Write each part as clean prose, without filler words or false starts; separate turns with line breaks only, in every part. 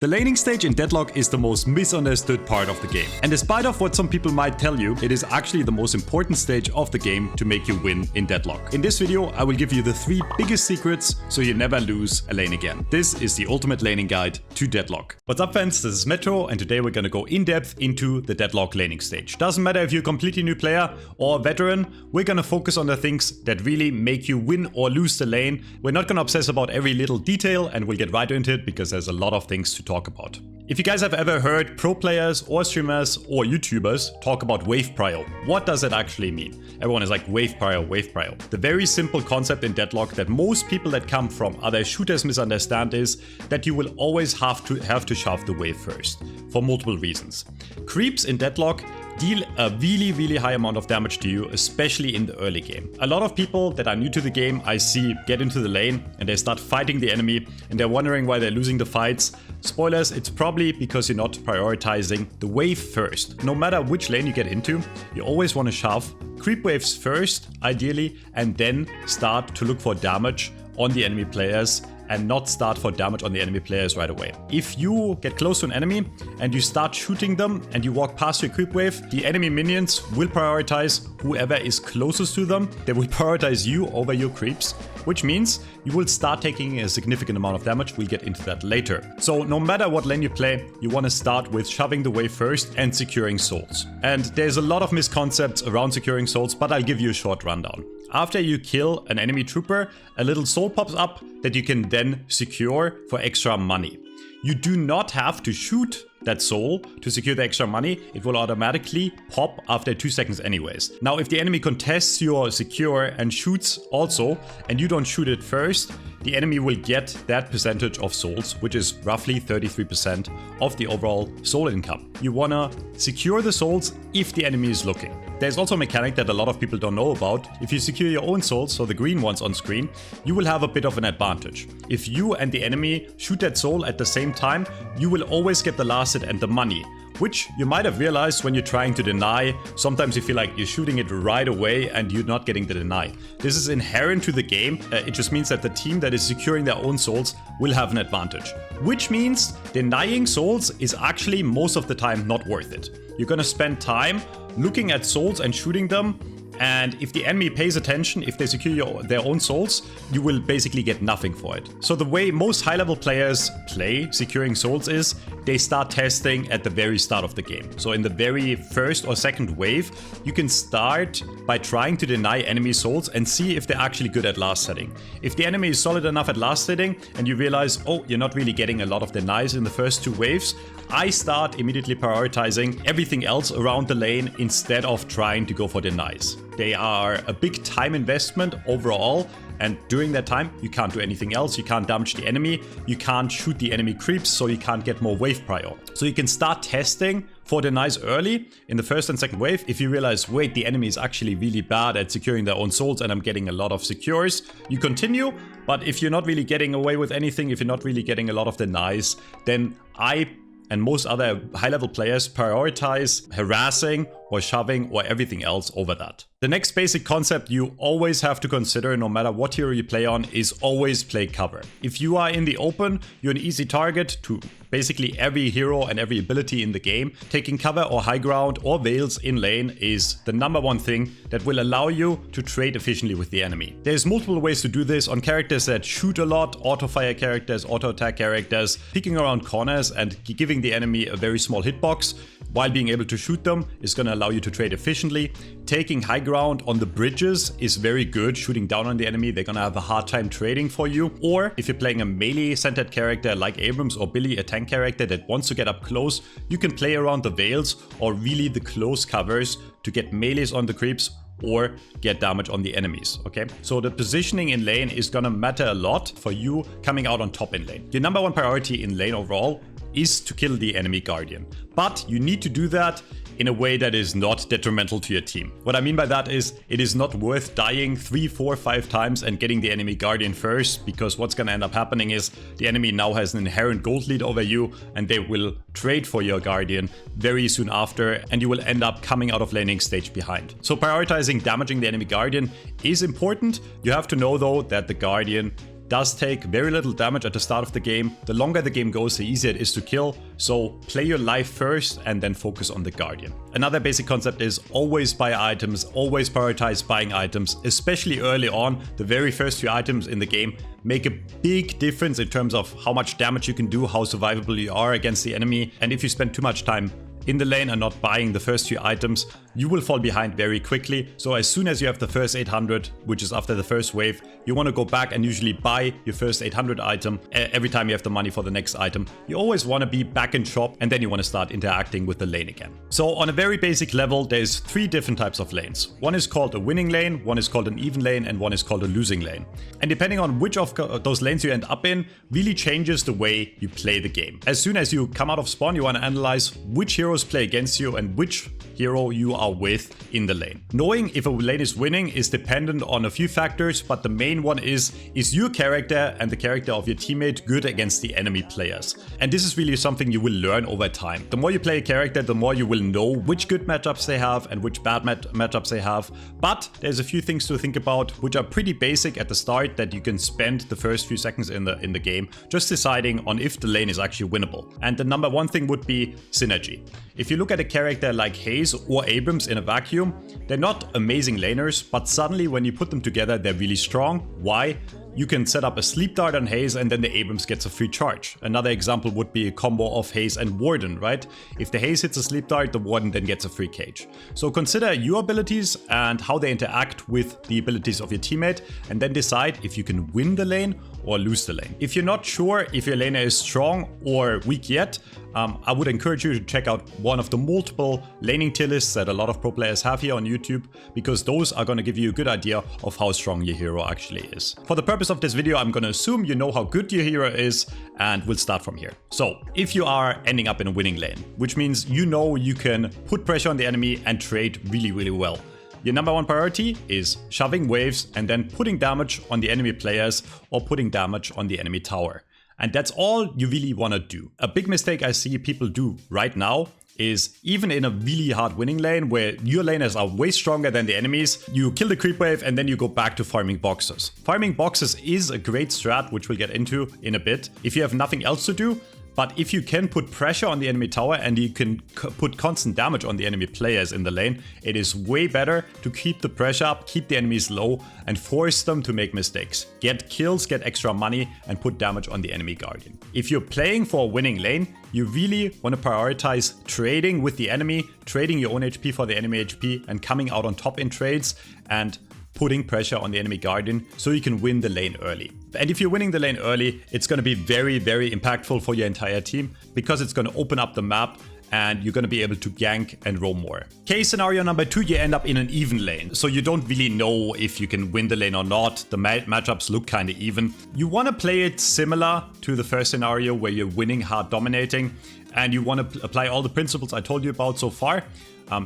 The laning stage in Deadlock is the most misunderstood part of the game. And despite of what some people might tell you, it is actually the most important stage of the game to make you win in Deadlock. In this video, I will give you the 3 biggest secrets so you never lose a lane again. This is the ultimate laning guide to Deadlock. What's up fans, this is Metro and today we're gonna go in depth into the Deadlock laning stage. Doesn't matter if you're a completely new player or a veteran, we're gonna focus on the things that really make you win or lose the lane. We're not gonna obsess about every little detail and we'll get right into it because there's a lot of things to talk about. If you guys have ever heard pro players or streamers or YouTubers talk about wave prio, what does it actually mean? Everyone is like wave prio, wave prio. The very simple concept in Deadlock that most people that come from other shooters misunderstand is that you will always have to shove the wave first for multiple reasons. Creeps in Deadlock deal a really high amount of damage to you, especially in the early game. A lot of people that are new to the game I see get into the lane and they start fighting the enemy and they're wondering why they're losing the fights. Spoilers, it's probably because you're not prioritizing the wave first. No matter which lane you get into, you always want to shove creep waves first, ideally, and then start to look for damage on the enemy players and not start for damage on the enemy players right away. If you get close to an enemy and you start shooting them and you walk past your creep wave, the enemy minions will prioritize whoever is closest to them. They will prioritize you over your creeps, which means you will start taking a significant amount of damage. We'll get into that later. So no matter what lane you play, you want to start with shoving the wave first and securing souls. And there's a lot of misconceptions around securing souls, but I'll give you a short rundown. After you kill an enemy trooper, a little soul pops up that you can then secure for extra money. You do not have to shoot that soul to secure the extra money. It will automatically pop after 2 seconds anyways. Now, if the enemy contests your secure and shoots also, and you don't shoot it first, the enemy will get that percentage of souls, which is roughly 33% of the overall soul income. You wanna secure the souls if the enemy is looking. There's also a mechanic that a lot of people don't know about. If you secure your own souls, so the green ones on screen, you will have a bit of an advantage. If you and the enemy shoot that soul at the same time, you will always get the last hit and the money, which you might have realized when you're trying to deny. Sometimes you feel like you're shooting it right away and you're not getting the deny. This is inherent to the game. It just means that the team that is securing their own souls will have an advantage, which means denying souls is actually most of the time not worth it. You're gonna spend time looking at souls and shooting them, and if the enemy pays attention, if they secure their own souls, you will basically get nothing for it. So the way most high-level players play securing souls is they start testing at the very start of the game. So in the very first or second wave, you can start by trying to deny enemy souls and see if they're actually good at last hitting. If the enemy is solid enough at last hitting and you realize, oh, you're not really getting a lot of denies in the first 2 waves, I start immediately prioritizing everything else around the lane instead of trying to go for denies. They are a big time investment overall, and during that time you can't do anything else. You can't damage the enemy, you can't shoot the enemy creeps, so you can't get more wave prio. So you can start testing for denies early in the first and second wave. If you realize, wait, the enemy is actually really bad at securing their own souls and I'm getting a lot of secures, you continue. But if you're not really getting away with anything, if you're not really getting a lot of denies, then I and most other high-level players prioritize harassing or shoving or everything else over that. The next basic concept you always have to consider, no matter what hero you play on, is always play cover. If you are in the open, you're an easy target to basically every hero and every ability in the game. Taking cover or high ground or veils in lane is the #1 thing that will allow you to trade efficiently with the enemy. There's multiple ways to do this on characters that shoot a lot, auto-fire characters, auto-attack characters. Picking around corners and giving the enemy a very small hitbox while being able to shoot them is going to allow you to trade efficiently. Taking high ground on the bridges is very good. Shooting down on the enemy, they're going to have a hard time trading for you. Or if you're playing a melee-centered character like Abrams or Billy, a tank character that wants to get up close, you can play around the veils or really the close covers to get melees on the creeps or get damage on the enemies, okay? So the positioning in lane is gonna matter a lot for you coming out on top in lane. Your #1 priority in lane overall is to kill the enemy guardian, but you need to do that in a way that is not detrimental to your team. What I mean by that is it is not worth dying 3, 4, 5 times and getting the enemy guardian first, because what's gonna end up happening is the enemy now has an inherent gold lead over you and they will trade for your guardian very soon after and you will end up coming out of laning stage behind. So prioritizing damaging the enemy guardian is important. You have to know though that the guardian does take very little damage at the start of the game. The longer the game goes, the easier it is to kill. So play your life first and then focus on the Guardian. Another basic concept is always buy items, always prioritize buying items, especially early on. The very first few items in the game make a big difference in terms of how much damage you can do, how survivable you are against the enemy. And if you spend too much time in the lane and not buying the first few items, you will fall behind very quickly. So as soon as you have the first 800, which is after the first wave, you want to go back and usually buy your first 800 item every time you have the money for the next item. You always want to be back in shop, and then you want to start interacting with the lane again. So on a very basic level, there's 3 different types of lanes. One is called a winning lane, one is called an even lane, and one is called a losing lane. And depending on which of those lanes you end up in, really changes the way you play the game. As soon as you come out of spawn, you want to analyze which heroes play against you and which hero you are with in the lane. Knowing if a lane is winning is dependent on a few factors, but the main one is your character and the character of your teammate good against the enemy players? And this is really something you will learn over time. The more you play a character, the more you will know which good matchups they have and which bad matchups they have. But there's a few things to think about which are pretty basic at the start that you can spend the first few seconds in the game just deciding on if the lane is actually winnable. And the number one thing would be synergy. If you look at a character like Hayes or Abrams in a vacuum, they're not amazing laners, but suddenly when you put them together, they're really strong. Why? You can set up a sleep dart on Hayes and then the Abrams gets a free charge. Another example would be a combo of Hayes and Warden, right? If the Hayes hits a sleep dart, the Warden then gets a free cage. So consider your abilities and how they interact with the abilities of your teammate, and then decide if you can win the lane or lose the lane. If you're not sure if your laner is strong or weak yet, I would encourage you to check out one of the multiple laning tier lists that a lot of pro players have here on YouTube, because those are going to give you a good idea of how strong your hero actually is. For the purpose of this video, I'm going to assume you know how good your hero is, and we'll start from here. So if you are ending up in a winning lane, which means you know you can put pressure on the enemy and trade really, really well, your number one priority is shoving waves and then putting damage on the enemy players or putting damage on the enemy tower. And that's all you really want to do. A big mistake I see people do right now is, even in a really hard winning lane where your laners are way stronger than the enemies, you kill the creep wave and then you go back to farming boxes. Farming boxes is a great strat, which we'll get into in a bit, if you have nothing else to do. But if you can put pressure on the enemy tower and you can put constant damage on the enemy players in the lane, it is way better to keep the pressure up, keep the enemies low, and force them to make mistakes. Get kills, get extra money, and put damage on the enemy Guardian. If you're playing for a winning lane, you really want to prioritize trading with the enemy, trading your own HP for the enemy HP, and coming out on top in trades, and putting pressure on the enemy Guardian so you can win the lane early. And if you're winning the lane early, it's going to be very, very impactful for your entire team, because it's going to open up the map and you're going to be able to gank and roam more. Case scenario number 2, you end up in an even lane. So you don't really know if you can win the lane or not. The matchups look kind of even. You want to play it similar to the first scenario where you're winning hard dominating, and you want to apply all the principles I told you about so far.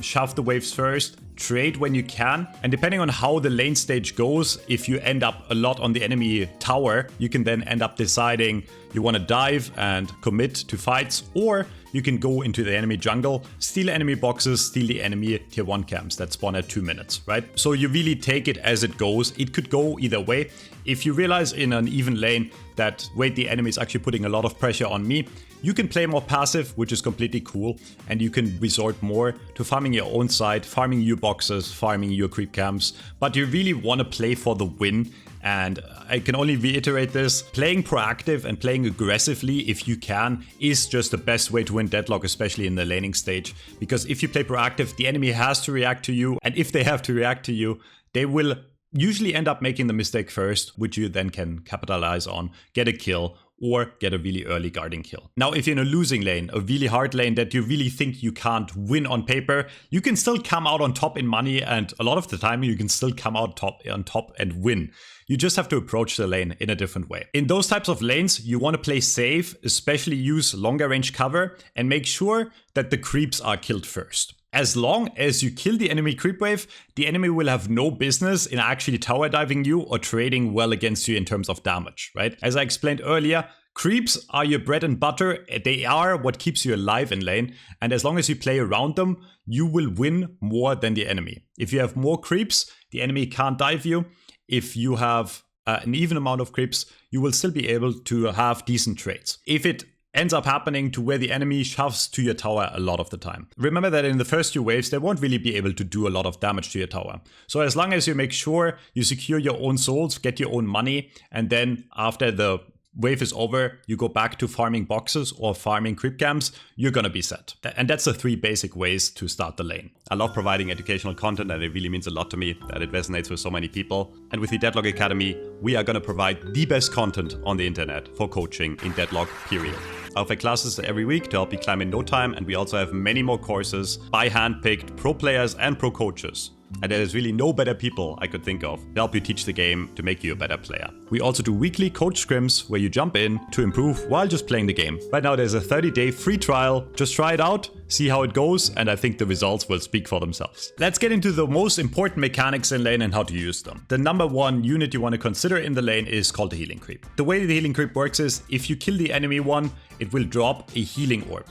Shove the waves first, trade when you can, and depending on how the lane stage goes, if you end up a lot on the enemy tower, you can then end up deciding you want to dive and commit to fights, or you can go into the enemy jungle, steal enemy boxes, steal the enemy tier 1 camps that spawn at 2 minutes, right? So you really take it as it goes. It could go either way. If you realize in an even lane that, wait, the enemy is actually putting a lot of pressure on me, you can play more passive, which is completely cool, and you can resort more to farming your own side, farming your boxes, farming your creep camps, but you really want to play for the win. And I can only reiterate this, playing proactive and playing aggressively if you can is just the best way to win Deadlock, especially in the laning stage. Because if you play proactive, the enemy has to react to you, and if they have to react to you, they will usually end up making the mistake first, which you then can capitalize on, get a kill, or get a really early guarding kill. Now, if you're in a losing lane, a really hard lane that you really think you can't win on paper, you can still come out on top in money, and a lot of the time you can still come out on top and win. You just have to approach the lane in a different way. In those types of lanes, you want to play safe, especially use longer range cover, and make sure that the creeps are killed first. As long as you kill the enemy creep wave, the enemy will have no business in actually tower diving you or trading well against you in terms of damage, right? As I explained earlier, creeps are your bread and butter. They are what keeps you alive in lane. And as long as you play around them, you will win more than the enemy. If you have more creeps, the enemy can't dive you. If you have an even amount of creeps, you will still be able to have decent trades. If it ends up happening to where the enemy shoves to your tower a lot of the time. Remember that in the first few waves, they won't really be able to do a lot of damage to your tower. So as long as you make sure you secure your own souls, get your own money, and then after the wave is over, you go back to farming boxes or farming creep camps, you're gonna be set. And that's the 3 basic ways to start the lane. I love providing educational content, and it really means a lot to me that it resonates with so many people. And with the Deadlock Academy, we are gonna provide the best content on the internet for coaching in Deadlock, period. I offer classes every week to help you climb in no time, and we also have many more courses by hand-picked pro players and pro coaches. And there is really no better people I could think of to help you teach the game to make you a better player. We also do weekly coach scrims where you jump in to improve while just playing the game. Right now there's a 30-day free trial. Just try it out, see how it goes, and I think the results will speak for themselves. Let's get into the most important mechanics in lane and how to use them. The number 1 unit you want to consider in the lane is called the healing creep. The way the healing creep works is if you kill the enemy one, it will drop a healing orb.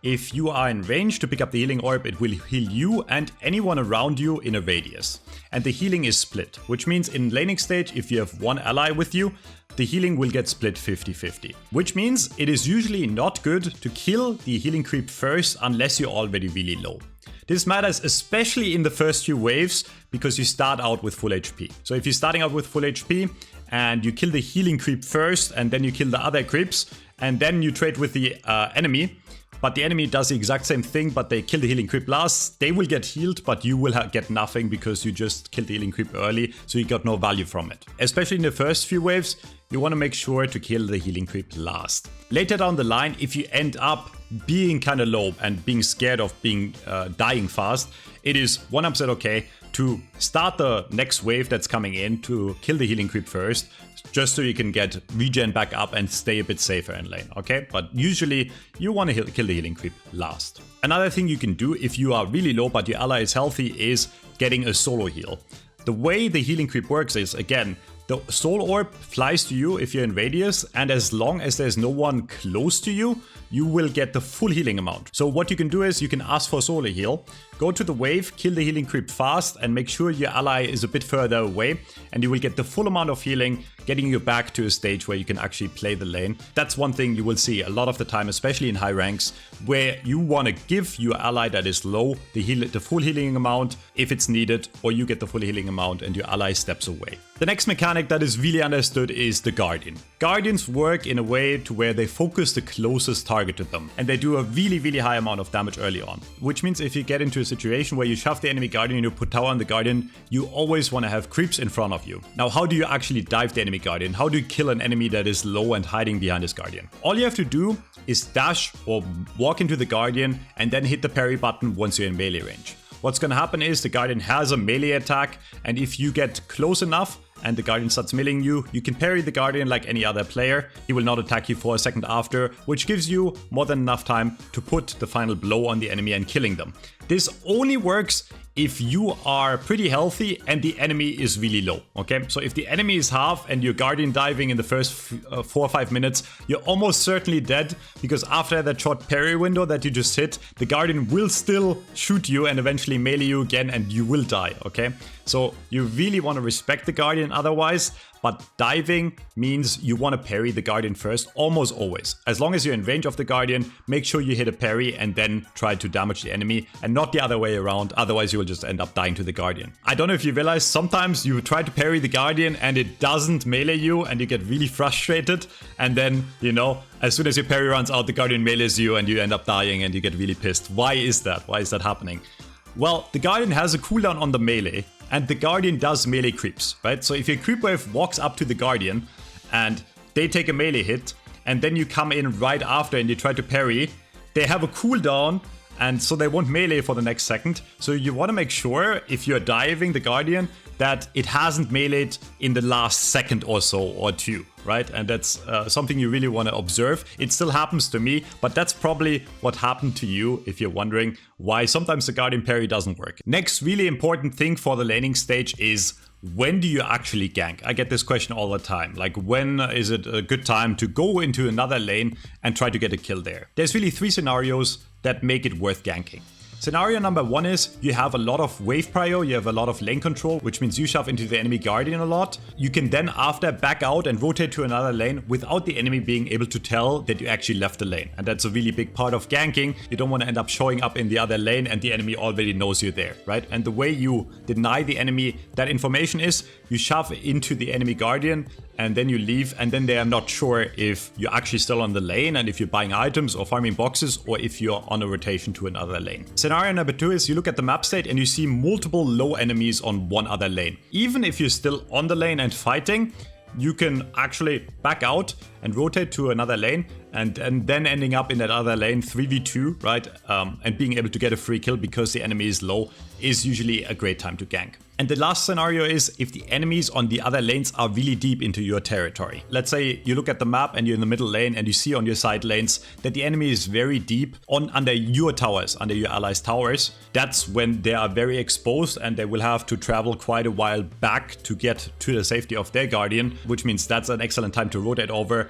If you are in range to pick up the healing orb, it will heal you and anyone around you in a radius. And the healing is split, which means in laning stage, if you have one ally with you, the healing will get split 50-50. Which means it is usually not good to kill the healing creep first unless you're already really low. This matters especially in the first few waves because you start out with full HP. So if you're starting out with full HP and you kill the healing creep first and then you kill the other creeps and then you trade with the enemy, but the enemy does the exact same thing, but they kill the healing creep last, they will get healed, but you will get nothing because you just killed the healing creep early, so you got no value from it. Especially in the first few waves, you want to make sure to kill the healing creep last. Later down the line, if you end up being kind of low and being scared of being dying fast, it is 100% okay to start the next wave that's coming in to kill the healing creep first, just so you can get regen back up and stay a bit safer in lane, okay? But usually you want to kill the healing creep last. Another thing you can do if you are really low but your ally is healthy is getting a solo heal. The way the healing creep works is, again, the soul orb flies to you if you're in radius, and as long as there's no one close to you, you will get the full healing amount. So what you can do is you can ask for solo heal, go to the wave, kill the healing creep fast, and make sure your ally is a bit further away, and you will get the full amount of healing, getting you back to a stage where you can actually play the lane. That's one thing you will see a lot of the time, especially in high ranks, where you want to give your ally that is low the full healing amount if it's needed, or you get the full healing amount and your ally steps away. The next mechanic that is really understood is the Guardian. Guardians work in a way to where they focus the closest target to them, and they do a really high amount of damage early on. Which means if you get into a situation where you shove the enemy Guardian and you put tower on the Guardian, you always want to have creeps in front of you. Now, how do you actually dive the enemy Guardian? How do you kill an enemy that is low and hiding behind his Guardian? All you have to do is dash or walk into the Guardian and then hit the parry button once you're in melee range. What's gonna happen is the Guardian has a melee attack, and if you get close enough and the Guardian starts meleeing you, you can parry the Guardian like any other player. He will not attack you for a second after, which gives you more than enough time to put the final blow on the enemy and killing them. This only works if you are pretty healthy and the enemy is really low, okay? So if the enemy is half and you're Guardian diving in the first 4 or 5 minutes, you're almost certainly dead, because after that short parry window that you just hit, the Guardian will still shoot you and eventually melee you again and you will die, okay? So you really want to respect the Guardian otherwise, but diving means you want to parry the Guardian first, almost always. As long as you're in range of the Guardian, make sure you hit a parry and then try to damage the enemy, and not the other way around, otherwise you will just end up dying to the Guardian. I don't know if you realize, sometimes you try to parry the Guardian and it doesn't melee you and you get really frustrated, and then, you know, as soon as your parry runs out, the Guardian melees you and you end up dying and you get really pissed. Why is that? Why is that happening? Well, the Guardian has a cooldown on the melee, and the Guardian does melee creeps, right? So if your creep wave walks up to the Guardian and they take a melee hit, and then you come in right after and you try to parry, they have a cooldown, and so they won't melee for the next second. So you want to make sure, if you're diving the Guardian, that it hasn't meleeed in the last second or so or two, right? And that's something you really want to observe. It still happens to me, but that's probably what happened to you if you're wondering why sometimes the Guardian parry doesn't work. Next really important thing for the laning stage is, when do you actually gank? I get this question all the time. Like, when is it a good time to go into another lane and try to get a kill there? There's really 3 scenarios that make it worth ganking. Scenario number 1 is you have a lot of wave prio, you have a lot of lane control, which means you shove into the enemy guardian a lot. You can then after back out and rotate to another lane without the enemy being able to tell that you actually left the lane. And that's a really big part of ganking. You don't want to end up showing up in the other lane and the enemy already knows you're there, right? And the way you deny the enemy that information is you shove into the enemy guardian and then you leave, and then they are not sure if you're actually still on the lane and if you're buying items or farming boxes or if you're on a rotation to another lane. Scenario number 2 is you look at the map state and you see multiple low enemies on one other lane. Even if you're still on the lane and fighting, you can actually back out and rotate to another lane and then ending up in that other lane 3v2, right? And being able to get a free kill because the enemy is low is usually a great time to gank. And the last scenario is if the enemies on the other lanes are really deep into your territory. Let's say you look at the map and you're in the middle lane and you see on your side lanes that the enemy is very deep under your towers, under your allies' towers. That's when they are very exposed and they will have to travel quite a while back to get to the safety of their guardian, which means that's an excellent time to rotate over,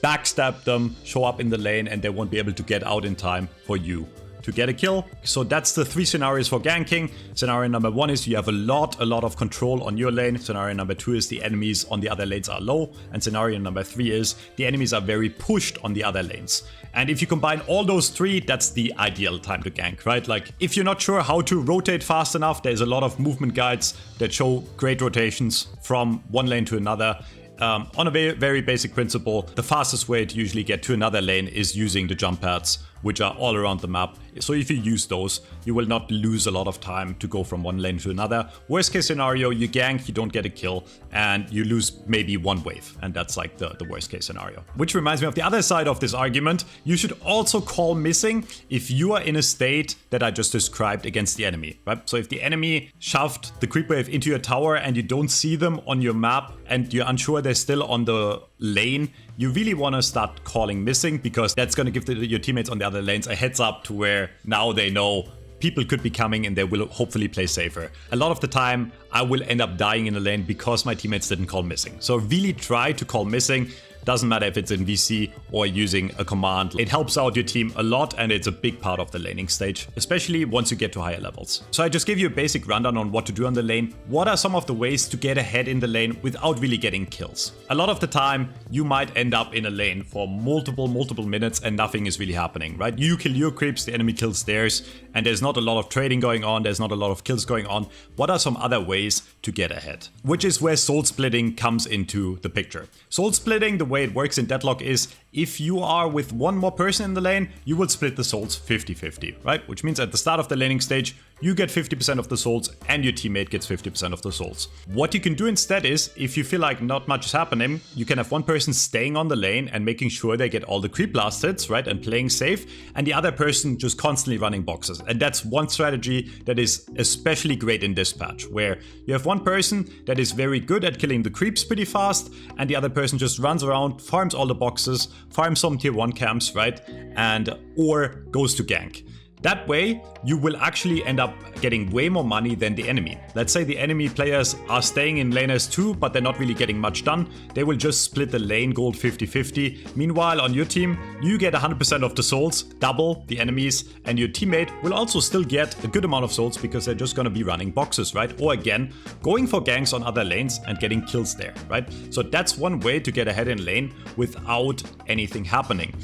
backstab them, show up in the lane, and they won't be able to get out in time for you to get a kill. So that's the 3 scenarios for ganking. Scenario number 1 is you have a lot of control on your lane. Scenario number 2 is the enemies on the other lanes are low. And scenario number 3 is the enemies are very pushed on the other lanes. And if you combine all those 3, that's the ideal time to gank, right? Like if you're not sure how to rotate fast enough, there's a lot of movement guides that show great rotations from one lane to another. On a very basic principle, the fastest way to usually get to another lane is using the jump pads, which are all around the map. So if you use those, you will not lose a lot of time to go from one lane to another. Worst case scenario, you gank, you don't get a kill, and you lose maybe one wave. And that's like the worst case scenario. Which reminds me of the other side of this argument. You should also call missing if you are in a state that I just described against the enemy, right? So if the enemy shoved the creep wave into your tower and you don't see them on your map and you're unsure they're still on the lane, you really want to start calling missing, because that's going to give your teammates on the other lanes a heads up to where now they know people could be coming and they will hopefully play safer. A lot of the time I will end up dying in a lane because my teammates didn't call missing. So really try to call missing. Doesn't matter if it's in VC or using a command. It helps out your team a lot and it's a big part of the laning stage, especially once you get to higher levels. So I just gave you a basic rundown on what to do on the lane. What are some of the ways to get ahead in the lane without really getting kills? A lot of the time you might end up in a lane for multiple minutes and nothing is really happening, right? You kill your creeps, the enemy kills theirs, and there's not a lot of trading going on, there's not a lot of kills going on. What are some other ways to get ahead? Which is where soul splitting comes into the picture. Soul splitting, the way it works in Deadlock is if you are with one more person in the lane, you will split the souls 50-50, right? Which means at the start of the laning stage, you get 50% of the souls and your teammate gets 50% of the souls. What you can do instead is, if you feel like not much is happening, you can have one person staying on the lane and making sure they get all the creep blast hits, right? And playing safe, and the other person just constantly running boxes. And that's one strategy that is especially great in this patch, where you have one person that is very good at killing the creeps pretty fast, and the other person just runs around, farms all the boxes, farms some tier 1 camps, right? And or goes to gank. That way, you will actually end up getting way more money than the enemy. Let's say the enemy players are staying in lane S2, but they're not really getting much done. They will just split the lane gold 50-50. Meanwhile, on your team, you get 100% of the souls, double the enemies, and your teammate will also still get a good amount of souls because they're just gonna be running boxes, right? Or again, going for ganks on other lanes and getting kills there, right? So that's one way to get ahead in lane without anything happening.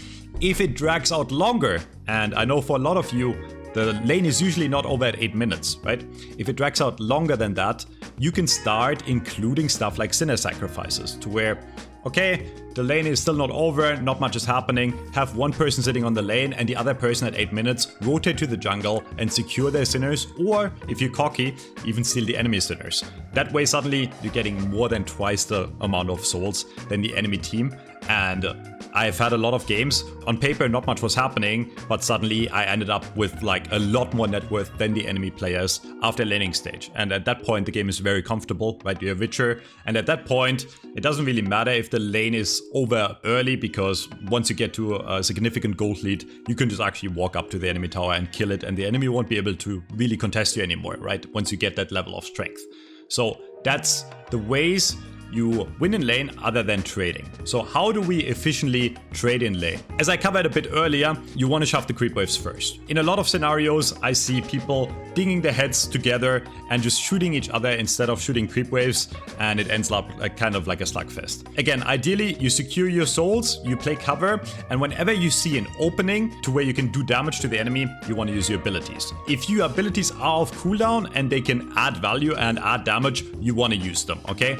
If it drags out longer, and I know for a lot of you, the lane is usually not over at 8 minutes, right? If it drags out longer than that, you can start including stuff like sinner sacrifices to where, okay, the lane is still not over, not much is happening, have one person sitting on the lane and the other person at 8 minutes rotate to the jungle and secure their sinners, or if you're cocky, even steal the enemy sinners. That way suddenly you're getting more than twice the amount of souls than the enemy team, and I've had a lot of games, on paper not much was happening, but suddenly I ended up with like a lot more net worth than the enemy players after laning stage. And at that point the game is very comfortable, right? You're richer, and at that point it doesn't really matter if the lane is over early, because once you get to a significant gold lead, you can just actually walk up to the enemy tower and kill it, and the enemy won't be able to really contest you anymore, right? Once you get that level of strength. So that's the ways you win in lane other than trading. So how do we efficiently trade in lane? As I covered a bit earlier, you want to shove the creep waves first. In a lot of scenarios, I see people dinging their heads together and just shooting each other instead of shooting creep waves, and it ends up kind of like a slugfest. Again, ideally, you secure your souls, you play cover, and whenever you see an opening to where you can do damage to the enemy, you want to use your abilities. If your abilities are off cooldown and they can add value and add damage, you want to use them, okay?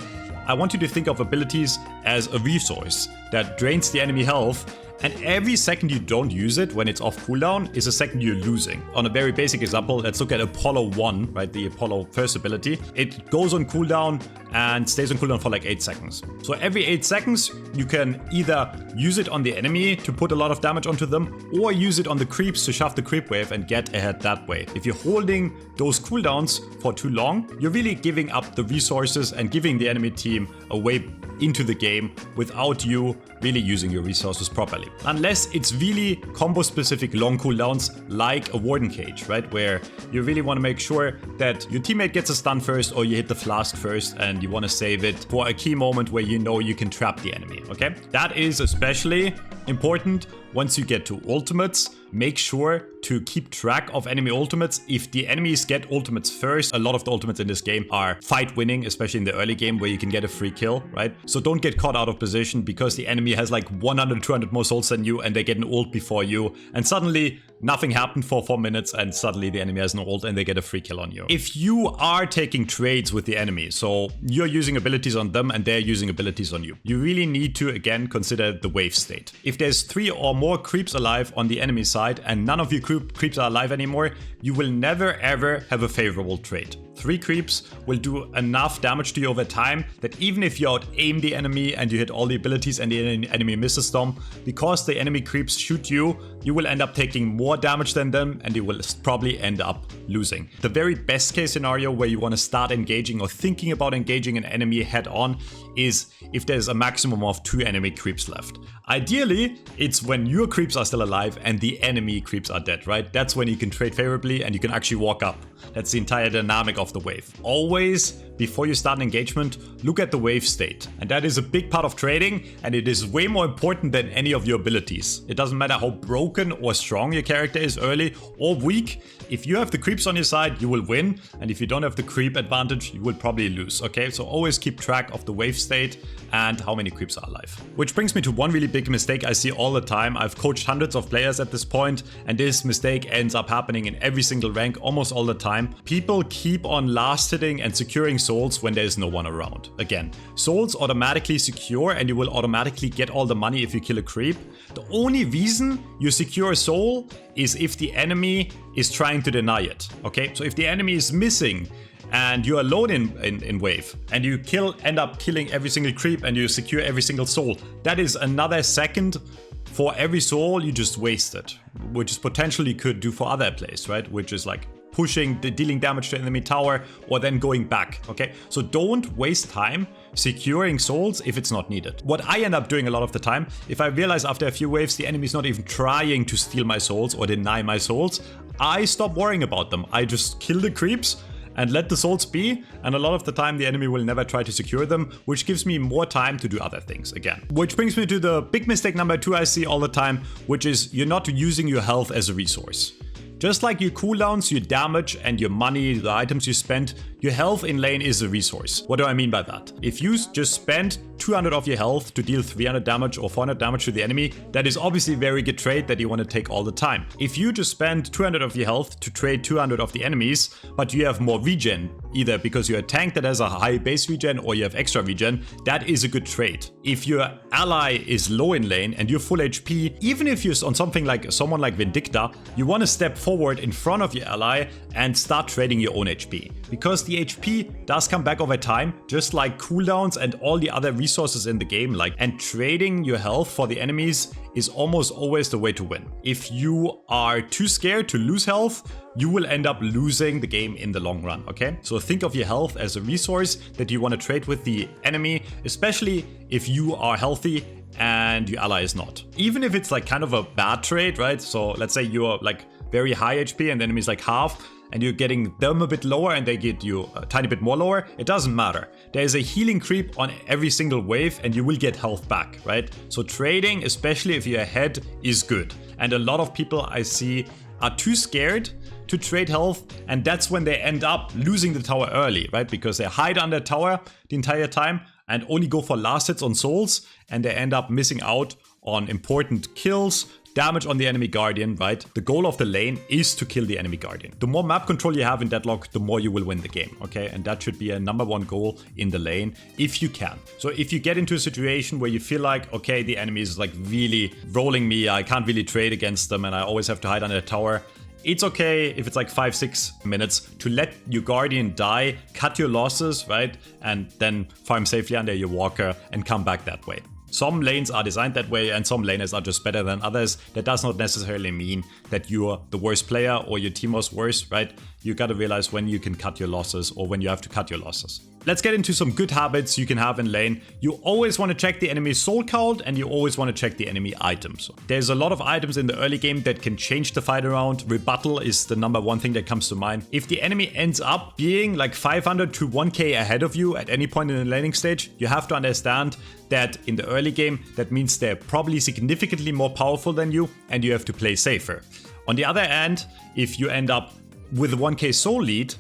I want you to think of abilities as a resource that drains the enemy health, and every second you don't use it when it's off cooldown is a second you're losing. On a very basic example, let's look at Apollo 1, right? The Apollo first ability. It goes on cooldown and stays on cooldown for like 8 seconds. So every 8 seconds, you can either use it on the enemy to put a lot of damage onto them, or use it on the creeps to shove the creep wave and get ahead that way. If you're holding those cooldowns for too long, you're really giving up the resources and giving the enemy team a way into the game without you really using your resources properly. Unless it's really combo specific long cooldowns like a Warden Cage, right? Where you really want to make sure that your teammate gets a stun first, or you hit the flask first, and you want to save it for a key moment where you know you can trap the enemy, okay? That is especially important once you get to ultimates. Make sure to keep track of enemy ultimates. If the enemies get ultimates first, a lot of the ultimates in this game are fight winning, especially in the early game where you can get a free kill, right? So don't get caught out of position because the enemy has like 100, 200 more souls than you and they get an ult before you, and suddenly nothing happened for 4 minutes and suddenly the enemy has an ult and they get a free kill on you. If you are taking trades with the enemy, so you're using abilities on them and they're using abilities on you, you really need to again consider the wave state. If there's 3 or more creeps alive on the enemy side and none of your creeps are alive anymore, you will never ever have a favorable trade. 3 creeps will do enough damage to you over time that even if you out-aim the enemy and you hit all the abilities and the enemy misses them, because the enemy creeps shoot you, you will end up taking more damage than them and you will probably end up losing. The very best case scenario where you want to start engaging or thinking about engaging an enemy head on is if there's a maximum of 2 enemy creeps left. Ideally, it's when your creeps are still alive and the enemy creeps are dead, right? That's when you can trade favorably and you can actually walk up. That's the entire dynamic of the wave. Always, before you start an engagement, look at the wave state. And that is a big part of trading, and it is way more important than any of your abilities. It doesn't matter how broken or strong your character is early or weak. If you have the creeps on your side, you will win. And if you don't have the creep advantage, you will probably lose, okay? So always keep track of the wave state and how many creeps are alive. Which brings me to one really big mistake I see all the time. I've coached hundreds of players at this point, and this mistake ends up happening in every single rank almost all the time. People keep on last hitting and securing souls when there's no one around. Again, souls automatically secure and you will automatically get all the money if you kill a creep. The only reason you secure a soul is if the enemy is trying to deny it, okay? So if the enemy is missing and you're alone in wave and you end up killing every single creep and you secure every single soul, that is another second for every soul you just wasted, which is potentially could do for other plays, right? Which is like pushing, dealing damage to enemy tower, or then going back, okay? So don't waste time securing souls if it's not needed. What I end up doing a lot of the time, if I realize after a few waves the enemy's not even trying to steal my souls or deny my souls, I stop worrying about them. I just kill the creeps and let the souls be, and a lot of the time the enemy will never try to secure them, which gives me more time to do other things again. Which brings me to the big mistake number 2 I see all the time, which is you're not using your health as a resource. Just like your cooldowns, your damage, and your money, the items you spend, your health in lane is a resource. What do I mean by that? If you just spend 200 of your health to deal 300 damage or 400 damage to the enemy, that is obviously a very good trade that you want to take all the time. If you just spend 200 of your health to trade 200 of the enemies, but you have more regen, either because you're a tank that has a high base regen or you have extra regen, that is a good trade. If your ally is low in lane and you're full HP, even if you're on something like someone like Vindicta, you want to step forward in front of your ally and start trading your own HP. Because the HP does come back over time, just like cooldowns and all the other resources in the game, and trading your health for the enemies is almost always the way to win. If you are too scared to lose health, you will end up losing the game in the long run, okay? So think of your health as a resource that you want to trade with the enemy, especially if you are healthy and your ally is not. Even if it's like kind of a bad trade, right? So let's say you're like very high HP and the enemy is like half, and you're getting them a bit lower and they get you a tiny bit more lower, it doesn't matter. There is a healing creep on every single wave and you will get health back, right? So trading, especially if you're ahead, is good. And a lot of people I see are too scared to trade health, and that's when they end up losing the tower early, right? Because they hide under tower the entire time and only go for last hits on souls, and they end up missing out on important kills, damage on the enemy guardian, right? The goal of the lane is to kill the enemy guardian. The more map control you have in Deadlock, the more you will win the game, okay? And that should be a #1 goal in the lane, if you can. So if you get into a situation where you feel like, okay, the enemy is like really rolling me, I can't really trade against them, and I always have to hide under a tower, it's okay if it's like 5-6 minutes to let your guardian die, cut your losses, right? And then farm safely under your walker and come back that way. Some lanes are designed that way and some laners are just better than others. That does not necessarily mean that you're the worst player or your team was worse, right? You gotta realize when you can cut your losses or when you have to cut your losses. Let's get into some good habits you can have in lane. You always want to check the enemy's soul count and you always want to check the enemy items. There's a lot of items in the early game that can change the fight around. Rebuttal is the #1 thing that comes to mind. If the enemy ends up being like 500 to 1k ahead of you at any point in the laning stage, you have to understand that in the early game, that means they're probably significantly more powerful than you and you have to play safer. On the other hand, if you end up with a 1k soul lead,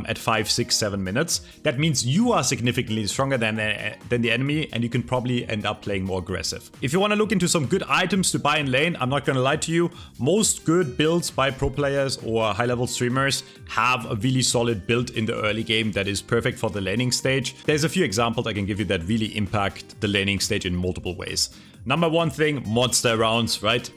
at 5, 6, 7 minutes, that means you are significantly stronger than the enemy and you can probably end up playing more aggressive. If you want to look into some good items to buy in lane, I'm not going to lie to you, most good builds by pro players or high-level streamers have a really solid build in the early game that is perfect for the laning stage. There's a few examples I can give you that really impact the laning stage in multiple ways. #1 thing, monster rounds, right?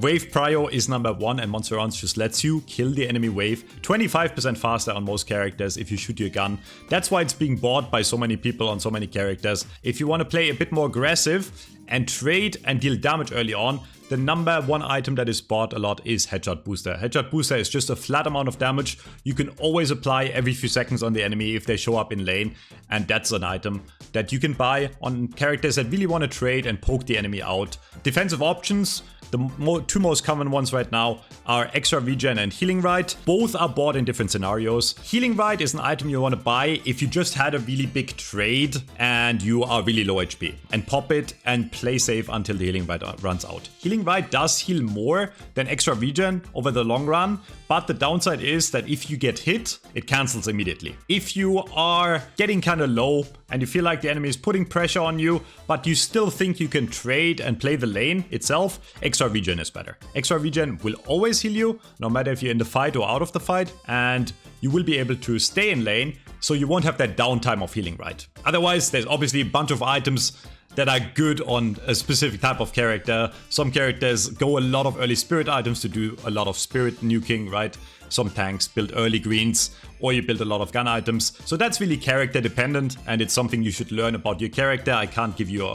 Wave prio is #1 and monster rounds just lets you kill the enemy wave 25% faster on most characters if you shoot your gun. That's why it's being bought by so many people on so many characters. If you want to play a bit more aggressive and trade and deal damage early on, the #1 item that is bought a lot is Headshot Booster. Headshot Booster is just a flat amount of damage you can always apply every few seconds on the enemy if they show up in lane, and that's an item that you can buy on characters that really want to trade and poke the enemy out. Defensive options, the two most common ones right now are Extra Regen and Healing Rite. Both are bought in different scenarios. Healing Rite is an item you want to buy if you just had a really big trade and you are really low HP, and pop it and play safe until the Healing Rite runs out. Healing Rite does heal more than Extra Regen over the long run, but the downside is that if you get hit, it cancels immediately. If you are getting kind of low and you feel like the enemy is putting pressure on you, but you still think you can trade and play the lane itself, Extra Regen is better. Extra Regen will always heal you, no matter if you're in the fight or out of the fight, and you will be able to stay in lane, so you won't have that downtime of Healing Rite. Otherwise, there's obviously a bunch of items that are good on a specific type of character. Some characters go a lot of early spirit items to do a lot of spirit nuking, right? Some tanks build early greens, or you build a lot of gun items. So that's really character dependent, and it's something you should learn about your character. I can't give you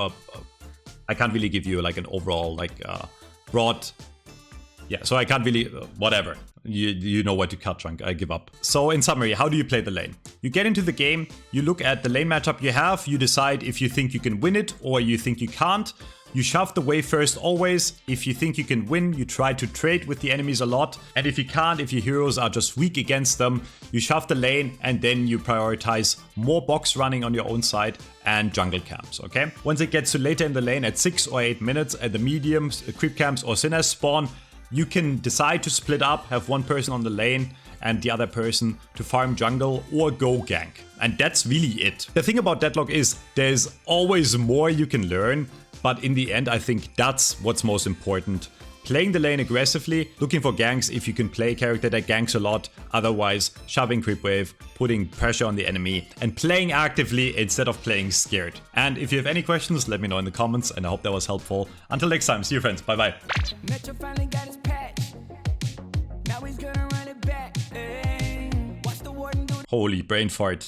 I can't really give you like an overall like broad. Yeah, so I can't really whatever. You know where to cut, Chunk. I give up. So in summary, how do you play the lane? You get into the game, you look at the lane matchup you have, you decide if you think you can win it or you think you can't. You shove the wave first always. If you think you can win, you try to trade with the enemies a lot. And if you can't, if your heroes are just weak against them, you shove the lane and then you prioritize more box running on your own side and jungle camps, okay? Once it gets to later in the lane at 6 or 8 minutes at the mediums, creep camps or sinners spawn, you can decide to split up, have one person on the lane and the other person to farm jungle or go gank. And that's really it. The thing about Deadlock is there's always more you can learn, but in the end I think that's what's most important. Playing the lane aggressively, looking for ganks if you can play a character that ganks a lot, otherwise shoving creep wave, putting pressure on the enemy, and playing actively instead of playing scared. And if you have any questions, let me know in the comments, and I hope that was helpful. Until next time, see you friends, bye bye. Holy brain fart.